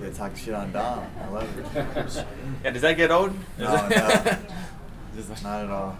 They talk shit on Dom. I love it. Yeah, does that get old? No, no. Not at all.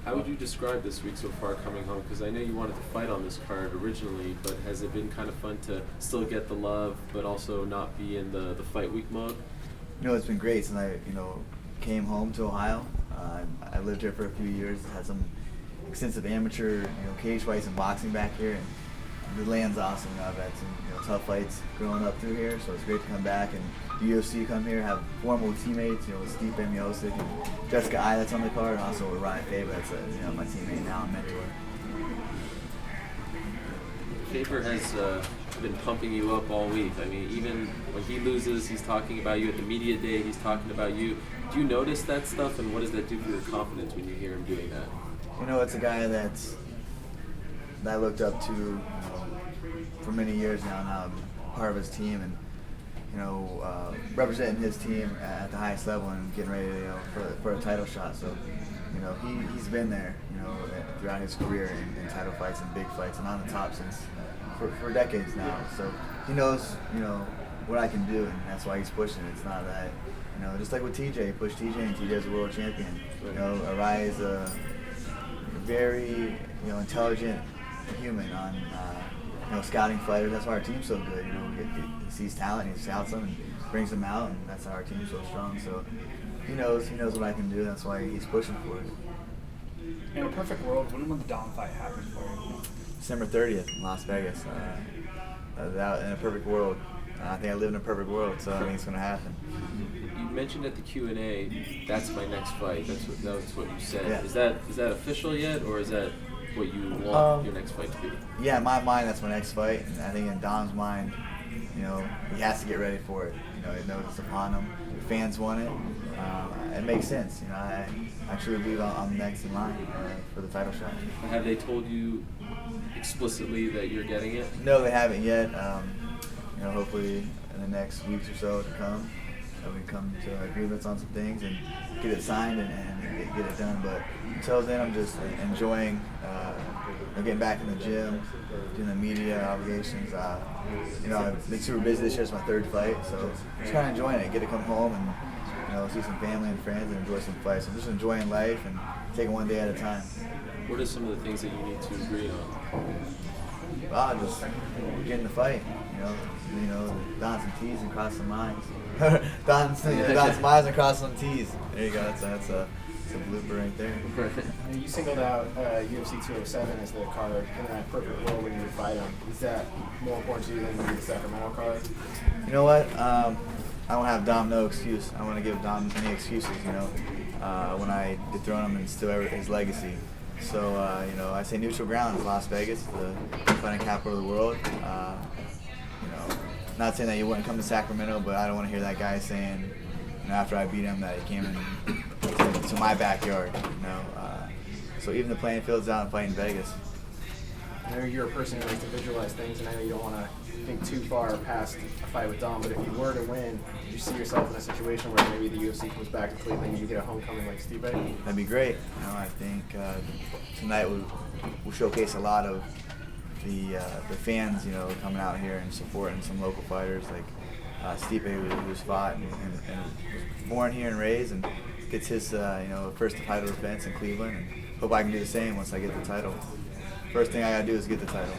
How would you describe this week so far coming home? Because I know you wanted to fight on this card originally, but has it been kind of fun to still get the love, but also not be in the fight week mode? It's been great since I, came home to Ohio. I lived here for a few years, had some extensive amateur, cage fights and boxing back here, and the land's awesome. I've had some, tough fights growing up through here, so it's great to come back and the UFC come here, have formal teammates, with Steve Miocic and Jessica Ai that's on the card, and also with Urijah Faber, that's my teammate now and mentor. Faber has been pumping you up all week. I mean, even when he loses, he's talking about you. At the media day, he's talking about you. Do you notice that stuff, and what does that do for your confidence when you hear him doing that? It's a guy that I looked up to for many years now, and I'm part of his team, and representing his team at the highest level and getting ready for a title shot. So he's been there throughout his career in title fights and big fights and on the top since for decades now. So he knows what I can do, and that's why he's pushing. It's not that just like with TJ, he pushed TJ, and TJ's a world champion. Urijah is a very intelligent human on scouting fighters. That's why our team's so good. He sees talent, he scouts them and brings them out, and that's how our team's so strong. So he knows what I can do. That's why he's pushing for it. In a perfect world, when would the Dom fight happen for you? December 30th in Las Vegas. That, in a perfect world, I think I live in a perfect world, so I think it's going to happen. You mentioned at the Q&A, that's my next fight. That's what you said. Yeah. Is that official yet, or is that what you want your next fight to be? Yeah, in my mind, that's my next fight, and I think in Dom's mind, he has to get ready for it. He knows it's upon him. The fans want it. It makes sense. I truly believe I'm next in line for the title shot. Have they told you explicitly that you're getting it? No, they haven't yet. Hopefully in the next weeks or so to come, we can come to agreements on some things and get it signed and get it done. But until then, I'm just enjoying getting back in the gym, doing the media obligations. I've been super busy this year. It's my third fight, so just kind of enjoying it. Get to come home and see some family and friends and enjoy some fights. I'm just enjoying life and taking one day at a time. What are some of the things that you need to agree on? Just getting the fight. Dot some T's and cross some I's. Dot some I's and cross some T's. There you go. That's a blooper right there. You singled out UFC 207 as the card in that perfect world when you would fight him. Is that more important to you than the Sacramento card? You know what? I don't have Dom no excuse. I want to give Dom any excuses. When I dethrone him and steal his legacy. So I say neutral ground is Las Vegas, the fighting capital of the world. Not saying that he wouldn't come to Sacramento, but I don't want to hear that guy saying, after I beat him, that he came to my backyard. So even the playing field's out and fighting in Vegas. I know you're a person who likes to visualize things, and I know you don't want to think too far past a fight with Dom, but if you were to win, do you see yourself in a situation where maybe the UFC comes back to Cleveland and you get a homecoming like Steve? That'd be great. I think tonight we'll showcase a lot of the fans, coming out here and supporting some local fighters like Stipe, who's fought and was born here and raised, and gets his first title defense in Cleveland. And hope I can do the same once I get the title. First thing I gotta do is get the title.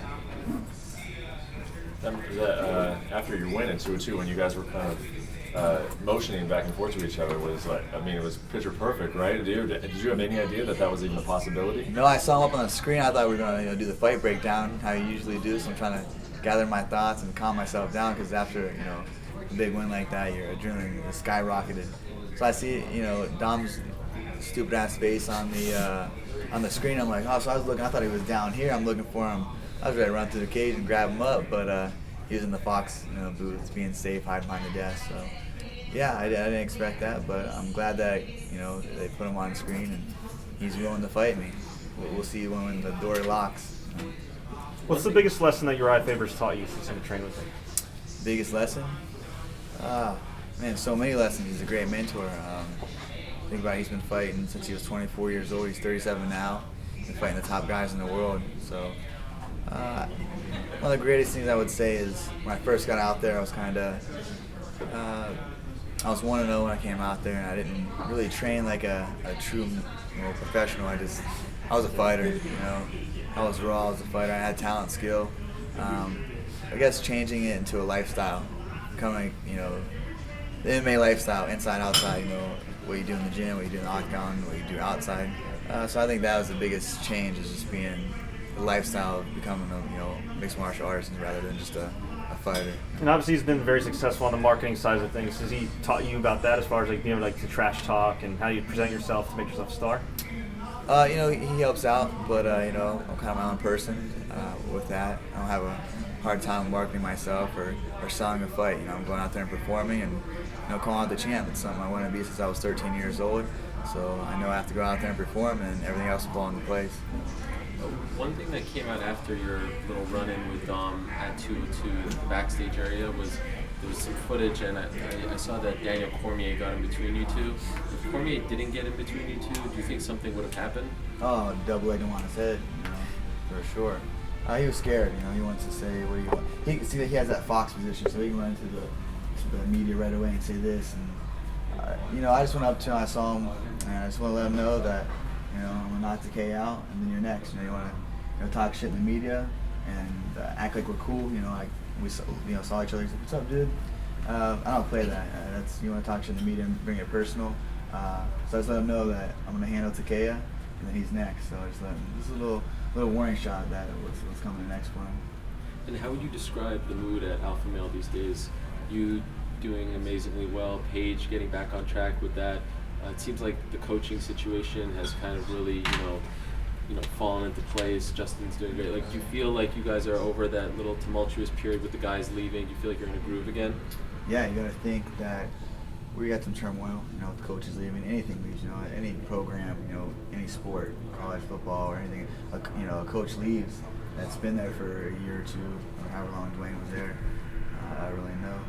After your win in 2-2, when you guys were kind of motioning back and forth to each other, it was picture perfect, right? Did you have any idea that was even a possibility? No, I saw him up on the screen. I thought we were gonna do the fight breakdown, how you usually do. So I'm trying to gather my thoughts and calm myself down, because after a big win like that, your adrenaline is skyrocketed. So I see Dom's stupid ass face on the screen. I'm like, oh, so I thought he was down here. I'm looking for him. I was ready to run through the cage and grab him up, but he was in the Fox booth, being safe, hiding behind the desk. So yeah, I didn't expect that, but I'm glad that they put him on screen and he's willing to fight me. We'll see when the door locks. What's the biggest lesson that Urijah Faber's taught you since you've trained with him? Biggest lesson? Man, so many lessons. He's a great mentor. Think about it, he's been fighting since he was 24 years old. He's 37 now. He's been fighting the top guys in the world. So One of the greatest things I would say is when I first got out there, I was I was 1-0 when I came out there, and I didn't really train like a true professional. I was a fighter, I was raw as a fighter. I had talent, skill. I guess changing it into a lifestyle, becoming, the MMA lifestyle, inside, outside, what you do in the gym, what you do in the octagon, what you do outside. So I think that was the biggest change, is just being the lifestyle of becoming a mixed martial artist rather than just a fighter. And obviously he's been very successful on the marketing side of things. Has he taught you about that as far as like being able to trash talk and how you present yourself to make yourself a star? He helps out, but I'm kind of my own person with that. I don't have a hard time marketing myself or selling a fight. I'm going out there and performing and calling out the champ. It's something I want to be since I was 13 years old. So I know I have to go out there and perform, and everything else will fall into place. One thing that came out after your little run-in with Dom at 202 in the backstage area was there was some footage, and I saw that Daniel Cormier got in between you two. If Cormier didn't get in between you two, do you think something would have happened? Oh, double-legged him on his head, for sure. He was scared, he wants to say what he can see that he has that fox position, so he can run into the media right away and say this. And I just went up to him, I saw him, and I just want to let him know that I'm gonna knock the K out, and then you're next. You want to talk shit in the media and act like we're cool. We saw each other. What's up, dude? I don't play that. You want to talk shit in the media and bring it personal. So I just let him know that I'm gonna handle Takea, and then he's next. So I just let him. This is a little warning shot that what's coming next for him. And how would you describe the mood at Alpha Male these days? You doing amazingly well, Paige getting back on track with that. It seems like the coaching situation has kind of really, fallen into place. Justin's doing great. Like, do you feel like you guys are over that little tumultuous period with the guys leaving? Do you feel like you're in a groove again? Yeah, you got to think that we got some turmoil, with coaches leaving, anything leaves, any program, any sport, college football or anything, a coach leaves that's been there for a year or two, or however long Dwayne was there. I don't really know.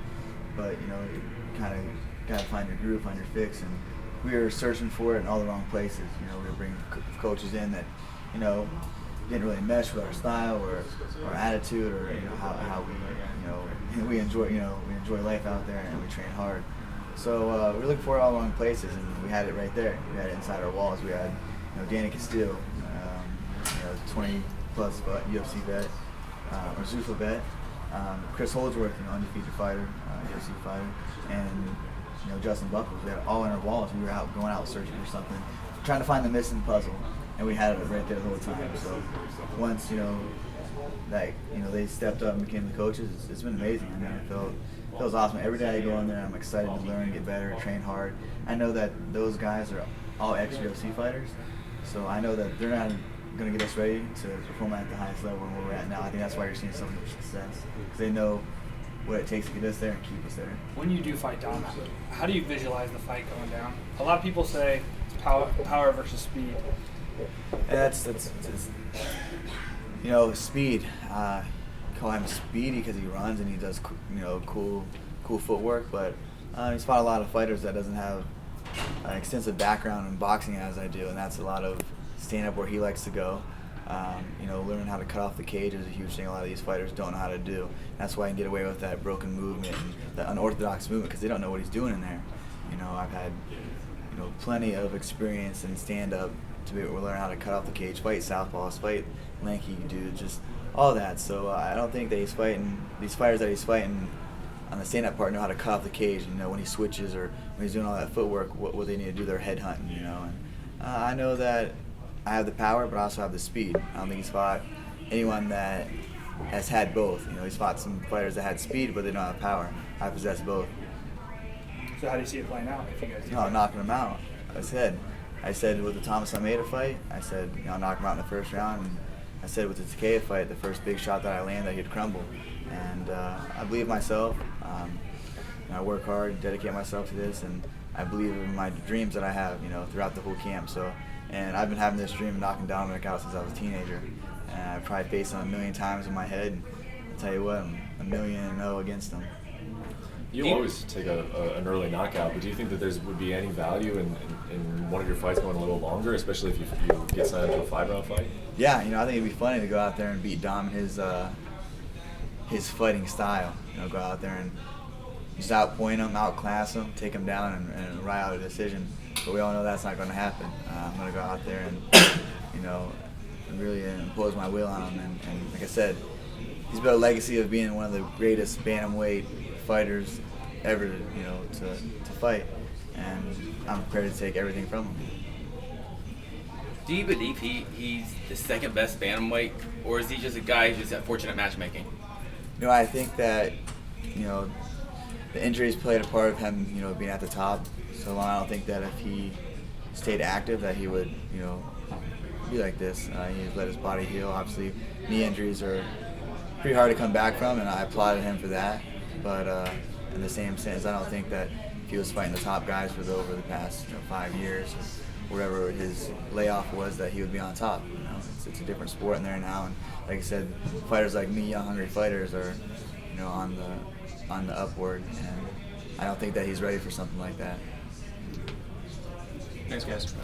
But, you kind of got to find your groove, find your fix, and we were searching for it in all the wrong places. We were bringing coaches in that, didn't really mesh with our style or our attitude or how we enjoy life out there, and we train hard. So we were looking for it all the wrong places, and we had it right there. We had it inside our walls. We had Danny Castillo, 20+ UFC vet, or Zuffa vet. Chris Holdsworth, undefeated fighter, UFC fighter, and Justin Buckles. We had it all in our walls. We were going out searching for something, trying to find the missing puzzle, and we had it right there the whole time. So once they stepped up and became the coaches, it's been amazing. It feels awesome. Every day I go in there, I'm excited to learn, get better, train hard. I know that those guys are all ex-UFC fighters, so I know that they're not going to get us ready to perform at the highest level where we're at now. I think that's why you're seeing so much success, because they know what it takes to get us there and keep us there. When you do fight Dom, how do you visualize the fight going down? A lot of people say it's power versus speed. And that's speed. Call him speedy because he runs and he does cool footwork, but he's fought a lot of fighters that doesn't have an extensive background in boxing as I do, and that's a lot of stand up where he likes to go. Learning how to cut off the cage is a huge thing a lot of these fighters don't know how to do. That's why I can get away with that broken movement and the unorthodox movement, because they don't know what he's doing in there. I've had plenty of experience in stand up to be able to learn how to cut off the cage, fight southpaws, fight lanky dudes, just all that. So I don't think that these fighters that he's fighting on the stand up part know how to cut off the cage. When he switches or when he's doing all that footwork, what they need to do, their head hunting. And I know that I have the power, but I also have the speed. I don't think he's fought anyone that has had both. He's fought some fighters that had speed, but they don't have power. I possess both. So how do you see it playing out if you guys do? No, knocking him out. I said with the Thomas Almeida fight, I said, I'll knock him out in the first round. And I said with the Takea fight, the first big shot that I landed, that he'd crumble. And I believe myself. I work hard, dedicate myself to this, and I believe in my dreams that I have, throughout the whole camp. And I've been having this dream of knocking Dominick out since I was a teenager. And I've probably faced him a million times in my head. I'll tell you what, I'm 1,000,000-0 against him. You always take an early knockout, but do you think that there would be any value in one of your fights going a little longer, especially if you get signed into a 5-round fight? Yeah, I think it'd be funny to go out there and beat Dom in his fighting style. Go out there and just outpoint him, outclass him, take him down, and ride out a decision. But we all know that's not going to happen. I'm going to go out there and really impose my will on him. And like I said, he's built a legacy of being one of the greatest bantamweight fighters ever, to fight. And I'm prepared to take everything from him. Do you believe he's the second best bantamweight, or is he just a guy who's just at fortunate matchmaking? I think that, the injuries played a part of him, being at the top so long. I don't think that if he stayed active that he would, be like this. He's let his body heal. Obviously, knee injuries are pretty hard to come back from, and I applauded him for that. But in the same sense, I don't think that if he was fighting the top guys over the past 5 years, or whatever his layoff was, that he would be on top. It's a different sport in there now, and like I said, fighters like me, young hungry fighters, are on the upward, and I don't think that he's ready for something like that. Thanks, guys.